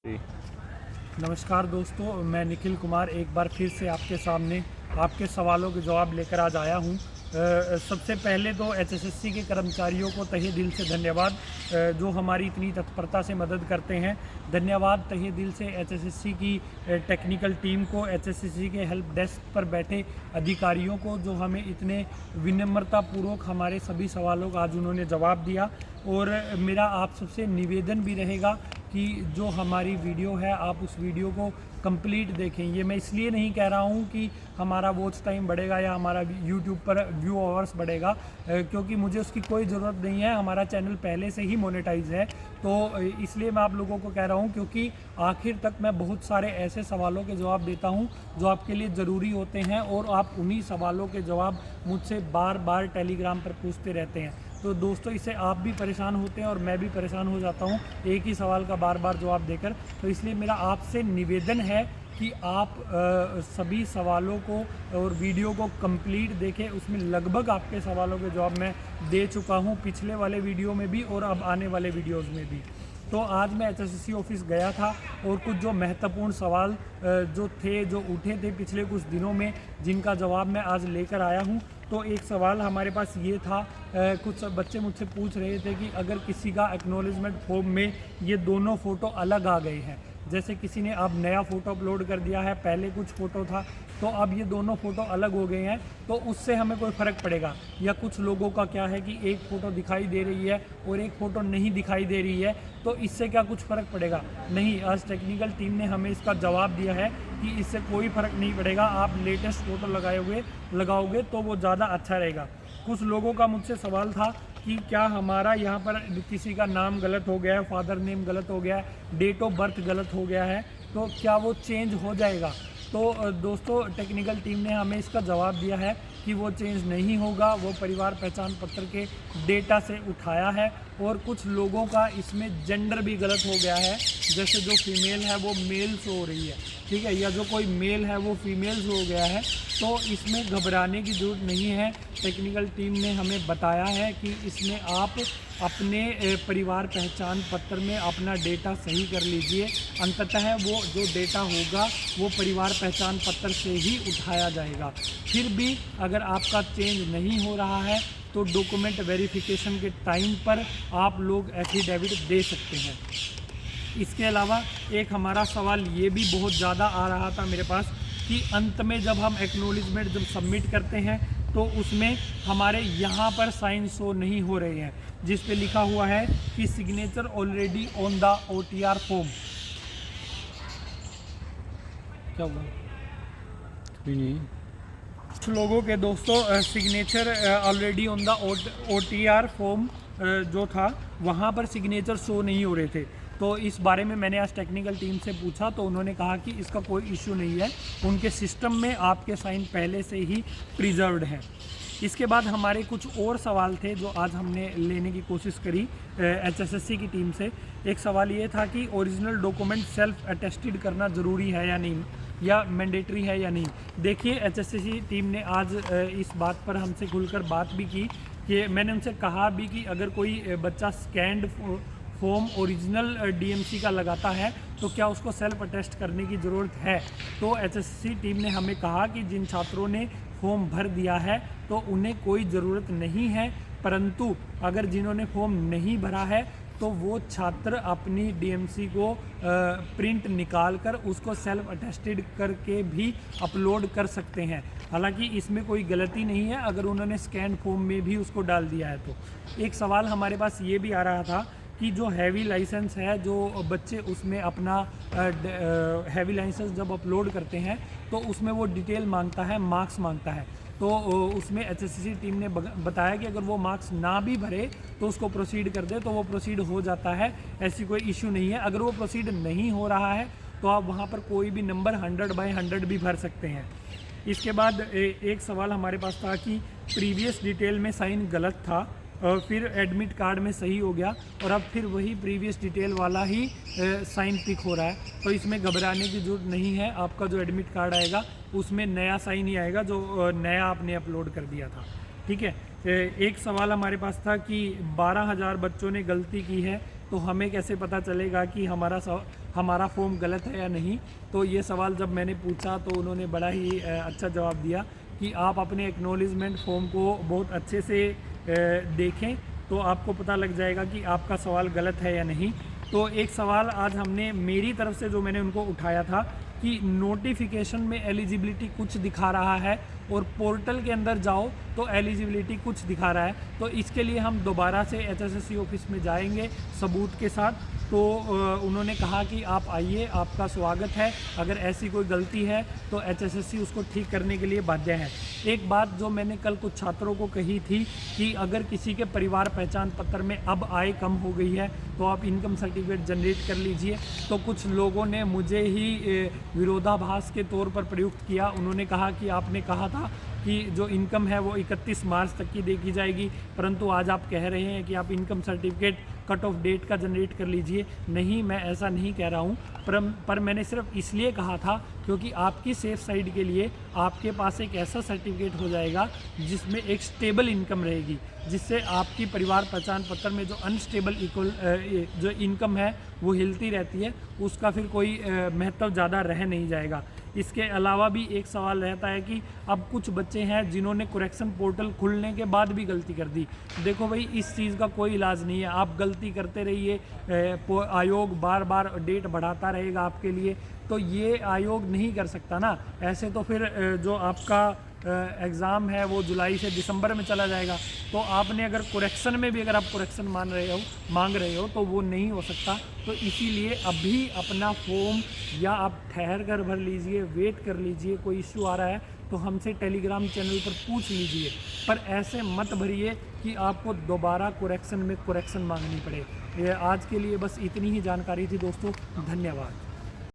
जी। नमस्कार दोस्तों, मैं निखिल कुमार एक बार फिर से आपके सामने आपके सवालों के जवाब लेकर आज आया हूँ। सबसे पहले तो एचएसएससी के कर्मचारियों को तहे दिल से धन्यवाद, जो हमारी इतनी तत्परता से मदद करते हैं। धन्यवाद तहे दिल से एचएसएससी की टेक्निकल टीम को, एचएसएससी के हेल्प डेस्क पर बैठे अधिकारियों को, जो हमें इतने विनम्रतापूर्वक हमारे सभी सवालों का आज उन्होंने जवाब दिया। और मेरा आप सबसे निवेदन भी रहेगा कि जो हमारी वीडियो है आप उस वीडियो को कंप्लीट देखें। ये मैं इसलिए नहीं कह रहा हूँ कि हमारा वॉच टाइम बढ़ेगा या हमारा यूट्यूब पर व्यू आवर्स बढ़ेगा, क्योंकि मुझे उसकी कोई ज़रूरत नहीं है। हमारा चैनल पहले से ही मोनेटाइज है, तो इसलिए मैं आप लोगों को कह रहा हूँ, क्योंकि आखिर तक मैं बहुत सारे ऐसे सवालों के जवाब देता हूँ जो आपके लिए ज़रूरी होते हैं, और आप उन्हीं सवालों के जवाब मुझसे बार बार टेलीग्राम पर पूछते रहते हैं। तो दोस्तों, इससे आप भी परेशान होते हैं और मैं भी परेशान हो जाता हूँ एक ही सवाल का बार बार जवाब देकर। तो इसलिए मेरा आपसे निवेदन है कि आप सभी सवालों को और वीडियो को कंप्लीट देखें। उसमें लगभग आपके सवालों के जवाब मैं दे चुका हूँ, पिछले वाले वीडियो में भी और अब आने वाले वीडियोज़ में भी। तो आज मैं एचएसएससी ऑफिस गया था और कुछ जो महत्वपूर्ण सवाल जो उठे थे पिछले कुछ दिनों में, जिनका जवाब मैं आज लेकर आया हूँ। तो एक सवाल हमारे पास ये था, कुछ बच्चे मुझसे पूछ रहे थे कि अगर किसी का एक्नॉलेजमेंट फॉर्म में ये दोनों फ़ोटो अलग आ गए हैं, जैसे किसी ने अब नया फ़ोटो अपलोड कर दिया है, पहले कुछ फ़ोटो था, तो अब ये दोनों फ़ोटो अलग हो गए हैं, तो उससे हमें कोई फ़र्क पड़ेगा? या कुछ लोगों का क्या है कि एक फ़ोटो दिखाई दे रही है और एक फ़ोटो नहीं दिखाई दे रही है, तो इससे क्या कुछ फ़र्क पड़ेगा? नहीं, आज टेक्निकल टीम ने हमें इसका जवाब दिया है कि इससे कोई फ़र्क नहीं पड़ेगा। आप लेटेस्ट फ़ोटो लगाओगे तो वो ज़्यादा अच्छा रहेगा। कुछ लोगों का मुझसे सवाल था कि क्या हमारा यहाँ पर किसी का नाम गलत हो गया है, फादर नेम गलत हो गया है, डेट ऑफ बर्थ गलत हो गया है, तो क्या वो चेंज हो जाएगा? तो दोस्तों, टेक्निकल टीम ने हमें इसका जवाब दिया है कि वो चेंज नहीं होगा। वो परिवार पहचान पत्र के डेटा से उठाया है, और कुछ लोगों का इसमें जेंडर भी गलत हो गया है, जैसे जो फीमेल है वो मेल शो हो रही है, ठीक है, या जो कोई मेल है वो फीमेल शो हो गया है। तो इसमें घबराने की ज़रूरत नहीं है। टेक्निकल टीम ने हमें बताया है कि इसमें आप अपने परिवार पहचान पत्र में अपना डेटा सही कर लीजिए। अंततः वो जो डेटा होगा वो परिवार पहचान पत्र से ही उठाया जाएगा। फिर भी अगर आपका चेंज नहीं हो रहा है तो डॉक्यूमेंट वेरिफिकेशन के टाइम पर आप लोग एफिडेविट दे सकते हैं। इसके अलावा एक हमारा सवाल ये भी बहुत ज़्यादा आ रहा था मेरे पास कि अंत में जब हम एक्नॉलेजमेंट जब सबमिट करते हैं तो उसमें हमारे यहाँ पर साइन शो नहीं हो रहे हैं, जिस पे लिखा हुआ है कि signature already on the OTR form. क्या हुआ? कुछ लोगों के दोस्तों signature already on the OTR form जो था वहाँ पर सिग्नेचर शो नहीं हो रहे थे। तो इस बारे में मैंने आज टेक्निकल टीम से पूछा, तो उन्होंने कहा कि इसका कोई इशू नहीं है, उनके सिस्टम में आपके साइन पहले से ही प्रिजर्व्ड हैं। इसके बाद हमारे कुछ और सवाल थे जो आज हमने लेने की कोशिश करी एचएसएससी की टीम से। एक सवाल ये था कि ओरिजिनल डॉक्यूमेंट सेल्फ अटेस्टेड करना ज़रूरी है या नहीं, या मैंडेटरी है या नहीं। देखिए, एचएसएससी टीम ने आज इस बात पर हमसे खुलकर बात भी की कि मैंने उनसे कहा भी कि अगर कोई बच्चा स्कैंड फॉर्म ओरिजिनल डीएमसी का लगाता है तो क्या उसको सेल्फ अटेस्ट करने की ज़रूरत है। तो एचएसएससी टीम ने हमें कहा कि जिन छात्रों ने फॉर्म भर दिया है तो उन्हें कोई ज़रूरत नहीं है, परंतु अगर जिन्होंने फॉर्म नहीं भरा है तो वो छात्र अपनी डीएमसी को प्रिंट निकाल कर उसको सेल्फ अटेस्टेड करके भी अपलोड कर सकते हैं। हालांकि इसमें कोई गलती नहीं है अगर उन्होंने स्कैन फॉर्म में भी उसको डाल दिया है। तो एक सवाल हमारे पास ये भी आ रहा था कि जो हैवी लाइसेंस है, जो बच्चे उसमें अपना हैवी लाइसेंस जब अपलोड करते हैं तो उसमें वो डिटेल मांगता है, मार्क्स मांगता है। तो उसमें एचएसएससी टीम ने बताया कि अगर वो मार्क्स ना भी भरे तो उसको प्रोसीड कर दे, तो वो प्रोसीड हो जाता है, ऐसी कोई इशू नहीं है। अगर वो प्रोसीड नहीं हो रहा है तो आप वहाँ पर कोई भी नंबर 100/100 भी भर सकते हैं। इसके बाद एक सवाल हमारे पास था कि प्रीवियस डिटेल में साइन गलत था, फिर एडमिट कार्ड में सही हो गया और अब फिर वही प्रीवियस डिटेल वाला ही साइन पिक हो रहा है। तो इसमें घबराने की ज़रूरत नहीं है। आपका जो एडमिट कार्ड आएगा उसमें नया साइन ही आएगा जो नया आपने अपलोड कर दिया था, ठीक है। एक सवाल हमारे पास था कि 12,000 बच्चों ने गलती की है तो हमें कैसे पता चलेगा कि हमारा फॉर्म गलत है या नहीं। तो ये सवाल जब मैंने पूछा तो उन्होंने बड़ा ही अच्छा जवाब दिया कि आप अपने एक्नॉलेजमेंट फॉर्म को बहुत अच्छे से देखें तो आपको पता लग जाएगा कि आपका सवाल गलत है या नहीं। तो एक सवाल आज हमने मेरी तरफ से जो मैंने उनको उठाया था कि नोटिफिकेशन में एलिजिबिलिटी कुछ दिखा रहा है और पोर्टल के अंदर जाओ तो एलिजिबिलिटी कुछ दिखा रहा है। तो इसके लिए हम दोबारा से HSSC ऑफिस में जाएंगे सबूत के साथ। तो उन्होंने कहा कि आप आइए, आपका स्वागत है, अगर ऐसी कोई गलती है तो HSSC उसको ठीक करने के लिए बाध्य है। एक बात जो मैंने कल कुछ छात्रों को कही थी कि अगर किसी के परिवार पहचान पत्र में अब आय कम हो गई है तो आप इनकम सर्टिफिकेट जनरेट कर लीजिए। तो कुछ लोगों ने मुझे ही विरोधाभास के तौर पर प्रयुक्त किया। उन्होंने कहा कि आपने कहा था कि जो इनकम है वो 31 मार्च तक की देखी जाएगी, परंतु आज आप कह रहे हैं कि आप income certificate cut off date का जनरेट कर लीजिए। नहीं, मैं ऐसा नहीं कह रहा हूँ, पर मैंने सिर्फ इसलिए कहा था क्योंकि आपकी सेफ साइड के लिए आपके पास एक ऐसा सर्टिफिकेट हो जाएगा जिसमें एक स्टेबल इनकम रहेगी, जिससे आपकी परिवार पहचान पत्र में जो अनस्टेबल जो इनकम है वो हिलती रहती है, उसका फिर कोई महत्व ज़्यादा रह नहीं जाएगा। इसके अलावा भी एक सवाल रहता है कि अब कुछ बच्चे हैं जिन्होंने करेक्शन पोर्टल खुलने के बाद भी गलती कर दी। देखो भाई, इस चीज़ का कोई इलाज नहीं है, आप गलती करते रहिए, आयोग बार बार डेट बढ़ाता रहेगा आपके लिए, तो ये आयोग नहीं कर सकता ना। ऐसे तो फिर जो आपका एग्ज़ाम है वो जुलाई से दिसंबर में चला जाएगा। तो आपने अगर करेक्शन में भी अगर आप करेक्शन मांग रहे हो तो वो नहीं हो सकता। तो इसीलिए अभी अपना फॉर्म या आप ठहर कर भर लीजिए, वेट कर लीजिए, कोई इश्यू आ रहा है तो हमसे टेलीग्राम चैनल पर पूछ लीजिए, पर ऐसे मत भरिए कि आपको दोबारा करेक्शन में करेक्शन मांगनी पड़े। ये आज के लिए बस इतनी ही जानकारी थी दोस्तों, धन्यवाद।